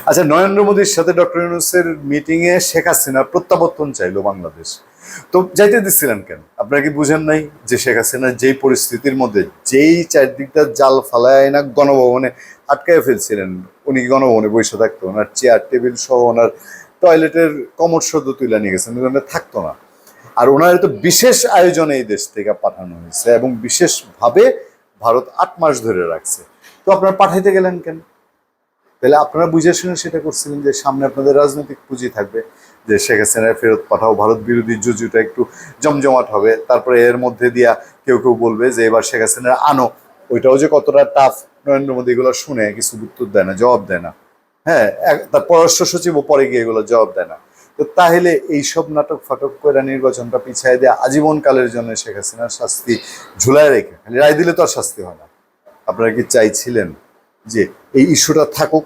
আচ্ছা, নরেন্দ্র মোদীর সাথে ডক্টর ইউনূসের মিটিং এ শেখ হাসিনার প্রত্যাবর্তন চাইলো বাংলাদেশ, তো যাইতে দিচ্ছিলেন কেন? আপনারা কি বুঝেন নাই যে শেখ হাসিনার যেই পরিস্থিতির মধ্যে, যেই চারদিকটা জাল ফালায় না গণভবনে আটকায় ফেলছিলেন, উনি কি গণভবনে বসে থাকতো? ওনার চেয়ার টেবিল সহ ওনার টয়লেটের কমোড সদ্য তুলে নিয়ে গেছেন, ওখানে থাকতো না। আর ওনার তো বিশেষ আয়োজনে এই দেশ থেকে পাঠানো হয়েছে এবং বিশেষভাবে ভারত 8 মাস ধরে রাখছে। তো আপনারা পাঠাইতে গেলেন কেন? তাহলে আপনারা বুঝে শুনে সেটা করছিলেন যে সামনে আপনাদের রাজনৈতিক পুঁজি থাকবে, যে শেখ হাসিনা ফেরত পাঠাও, ভারত বিরোধী জুজুটা একটু জমজমাট হবে, তারপরে এর মধ্যে দিয়া কেউ কেউ বলবে যে এবার শেখ হাসিনা আনো। ওইটাও যে কতটা টাফ, নরেন্দ্র মোদী এগুলো শুনে কিছু উত্তর দেয় না, জবাব দেয় না। হ্যাঁ, তার পররাষ্ট্র সচিবও পরে গিয়ে এগুলো জবাব দেয় না। তো তাহলে এইসব নাটক ফাটক করে নির্বাচনটা পিছিয়ে দিয়ে আজীবনকালের জন্য শেখ হাসিনার শাস্তি ঝুলায় রেখে খালি রায় দিলে তো আর শাস্তি হয় না। আপনারা কি চাইছিলেন যে এই ইস্যুটা থাকুক?